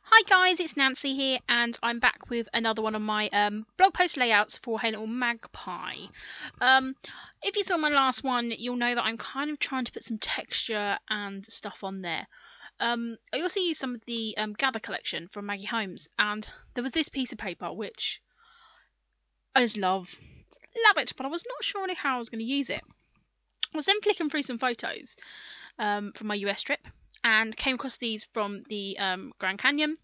Hi guys, it's Nancy here, and I'm back with another one of my blog post layouts for Hey Little Magpie. If you saw my last one, you'll know that I'm kind of trying to put some texture and stuff on there. I also used some of the Gather collection from Maggie Holmes, and there was this piece of paper which I just love it, but I was not sure really how I was going to use it. I was then flicking through some photos from my US trip, and came across these from the Grand Canyon.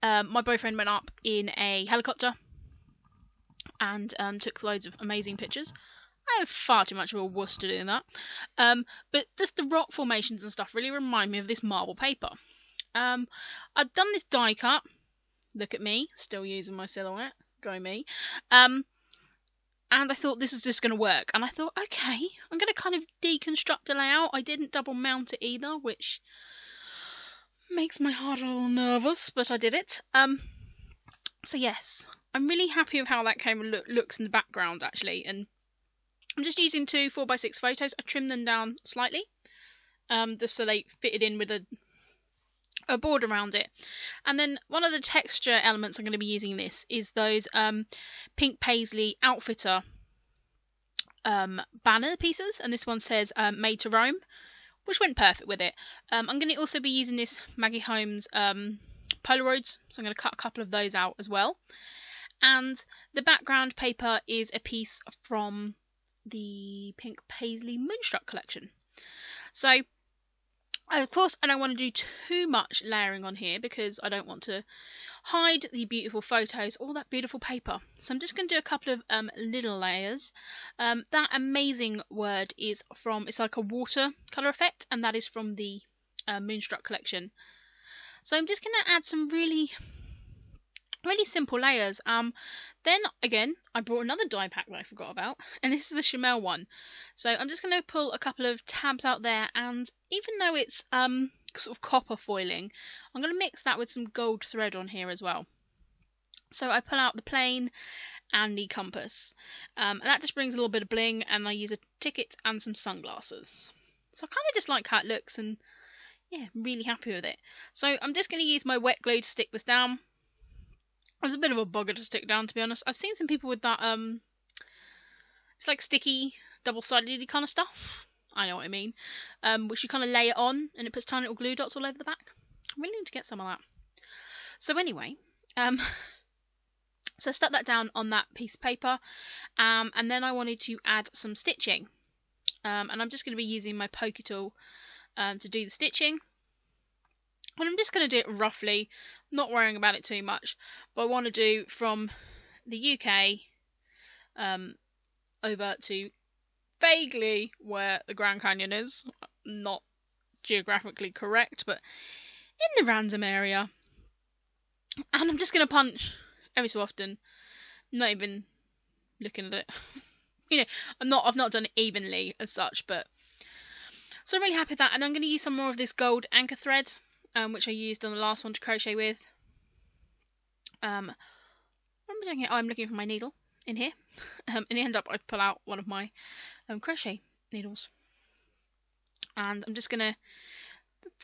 My boyfriend went up in a helicopter and took loads of amazing pictures. I have far too much of a wuss to doing that. But just the rock formations and stuff really remind me of this marble paper. I've done this die cut. Look at me, still using my silhouette. Go me. And I thought this is just going to work. And I thought, okay, I'm going to kind of deconstruct a layout. I didn't double mount it either, which makes my heart a little nervous, but I did it. So yes, I'm really happy with how that looks in the background actually, and I'm just using two 4x6 photos. I trimmed them down slightly, just so they fitted in with a board around it. And then one of the texture elements I'm going to be using this is those pink paisley outfitter banner pieces, and this one says made to Rome, which went perfect with it. I'm going to also be using this Maggie Holmes Polaroids, so I'm going to cut a couple of those out as well. And the background paper is a piece from the Pink Paisley Moonstruck collection. So, of course, I don't want to do too much layering on here because I don't want to hide the beautiful photos or that beautiful paper. So I'm just going to do a couple of little layers. That amazing word is from, it's like a watercolour effect, and that is from the Moonstruck collection. So I'm just going to add some really simple layers. Then again, I brought another die pack that I forgot about, and this is the Chamel one. So I'm just going to pull a couple of tabs out there, and even though it's sort of copper foiling, I'm going to mix that with some gold thread on here as well. So I pull out the plane and the compass, and that just brings a little bit of bling, and I use a ticket and some sunglasses. So I kind of just like how it looks, and yeah, really happy with it. So I'm just going to use my wet glue to stick this down. It was a bit of a bugger to stick down, to be honest. I've seen some people with that, it's like sticky, double-sided kind of stuff. I know what I mean. Which you kind of lay it on, and it puts tiny little glue dots all over the back. I really need to get some of that. So anyway, so I stuck that down on that piece of paper, and then I wanted to add some stitching. And I'm just going to be using my poker tool to do the stitching. And I'm just going to do it roughly, not worrying about it too much, but I want to do from the UK over to vaguely where the Grand Canyon is, not geographically correct, but in the random area. And I'm just going to punch every so often, not even looking at it. You know, I've not done it evenly as such, but so I'm really happy with that. And I'm going to use some more of this gold anchor thread, which I used on the last one to crochet with. What am I doing here? Oh, I'm looking for my needle in here. In the end up, I pull out one of my crochet needles, and I'm just going to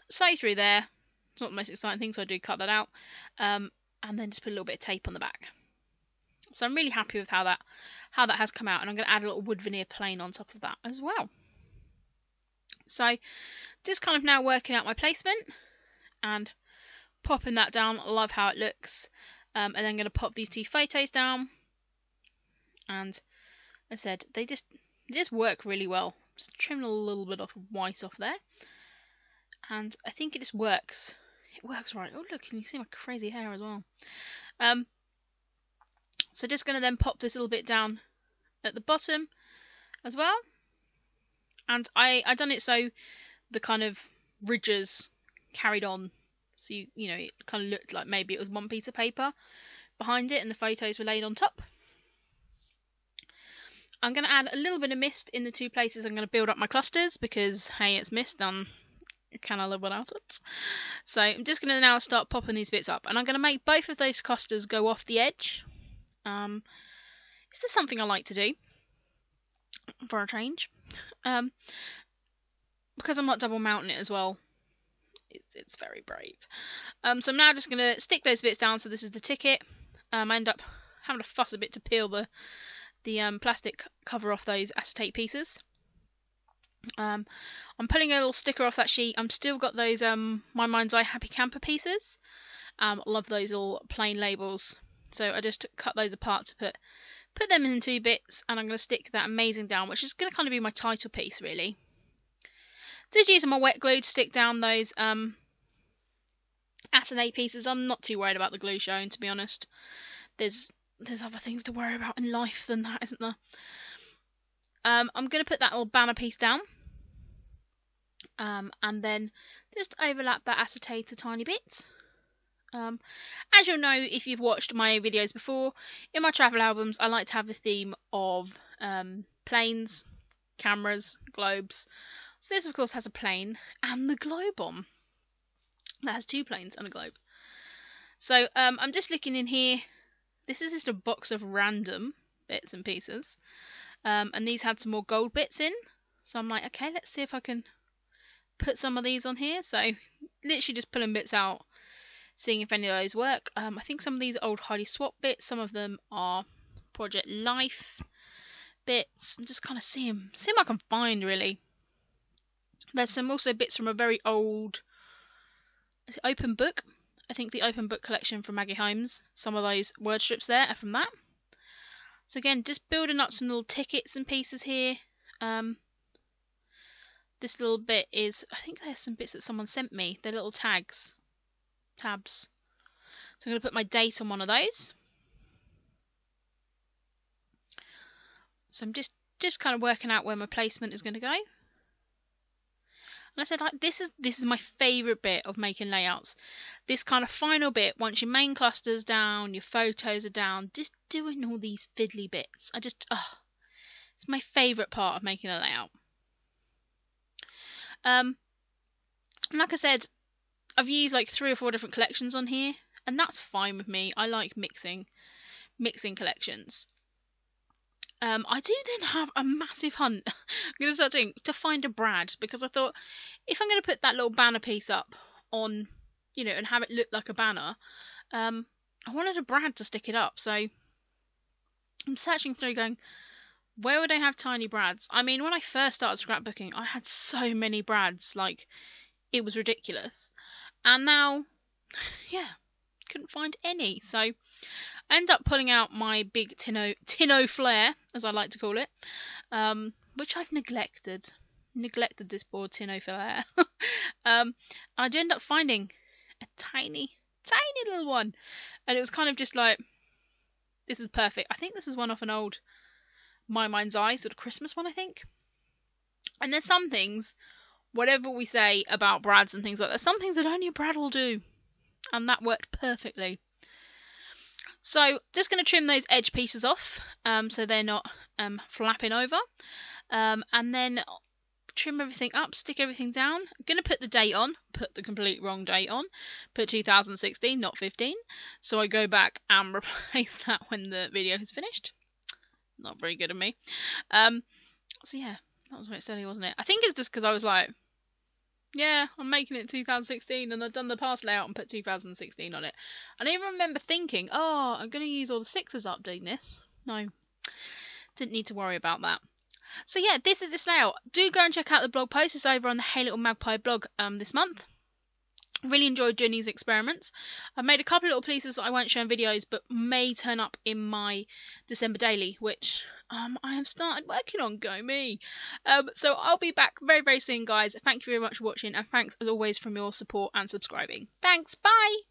sew through there. It's not the most exciting thing, so I do cut that out, and then just put a little bit of tape on the back. So I'm really happy with how that has come out, and I'm going to add a little wood veneer plain on top of that as well. So just kind of now working out my placement and popping that down. I love how it looks. And then I'm going to pop these two photos down, and as I said, they just work really well. Just trim a little bit of white off there, and I think it just works. It works right. Oh look, can you see my crazy hair as well? So just going to then pop this little bit down at the bottom as well, and I done it so the kind of ridges carried on. So you know, it kind of looked like maybe it was one piece of paper behind it and the photos were laid on top. I'm going to add a little bit of mist in the two places I'm going to build up my clusters, because hey, it's mist and can I live without it? So I'm just going to now start popping these bits up, and I'm going to make both of those clusters go off the edge. Is this something I like to do for a change? Because I'm not double mounting it as well. It's very brave. So I'm now just going to stick those bits down. So this is the ticket. I end up having to fuss a bit to peel the plastic cover off those acetate pieces. I'm pulling a little sticker off that sheet. I'm still got those My Mind's Eye Happy Camper pieces. Love those little plain labels. So I just cut those apart to put them in 2 bits, and I'm going to stick that amazing down, which is going to kind of be my title piece, really. Just using my wet glue to stick down those acetate pieces. I'm not too worried about the glue showing, to be honest. There's other things to worry about in life than that, isn't there? I'm going to put that little banner piece down, and then just overlap that acetate to tiny bits. As you'll know if you've watched my videos before, in my travel albums I like to have the theme of planes, cameras, globes. So this of course has a plane and the globe on. That has 2 planes and a globe. So I'm just looking in here. This is just a box of random bits and pieces. And these had some more gold bits in. So I'm like, okay, let's see if I can put some of these on here. So literally just pulling bits out, seeing if any of those work. I think some of these are old Heidi Swap bits. Some of them are Project Life bits. And just kind of see what I can find, really. There's some also bits from a very old open book. I think the open book collection from Maggie Holmes. Some of those word strips there are from that. So again, just building up some little tickets and pieces here. This little bit is, I think there's some bits that someone sent me. They're little tabs. So I'm going to put my date on one of those. So I'm just kind of working out where my placement is going to go. And I said, like, this is my favourite bit of making layouts. This kind of final bit, once your main cluster's down, your photos are down, just doing all these fiddly bits. It's my favourite part of making a layout. Like I said, I've used like 3 or 4 different collections on here, and that's fine with me. I like mixing collections. I do then have a massive hunt. I'm going to start doing to find a Brad, because I thought if I'm going to put that little banner piece up on, and have it look like a banner, I wanted a Brad to stick it up. So I'm searching through, going, where would I have tiny Brads? I mean, when I first started scrapbooking, I had so many Brads, like it was ridiculous. And now, yeah, couldn't find any. So I end up pulling out my big Tinno Flare, as I like to call it, which I've neglected this poor Tinno Flare. I did end up finding a tiny little one, and it was kind of just like, this is perfect. I think this is one off an old My Mind's Eye sort of Christmas one, I think. And there's some things, whatever we say about Brads and things like that, some things that only a Brad will do, and that worked perfectly. So just going to trim those edge pieces off, so they're not flapping over, and then trim everything up, stick everything down. I'm going to put the date on, put the complete wrong date on, put 2016, not 15, so I go back and replace that when the video is finished. Not very good of me. So yeah, that was very silly, wasn't it? I think it's just because I was like, yeah, I'm making it 2016, and I've done the past layout and put 2016 on it. I don't even remember thinking, oh, I'm going to use all the 6s up doing this. No, didn't need to worry about that. So yeah, this is this layout. Do go and check out the blog post. It's over on the Hey Little Magpie blog this month. Really enjoyed doing these experiments. I've made a couple of little pieces that I won't show in videos, but may turn up in my December daily, which I have started working on. Go me! So I'll be back very, very soon, guys. Thank you very much for watching, and thanks as always for your support and subscribing. Thanks, bye!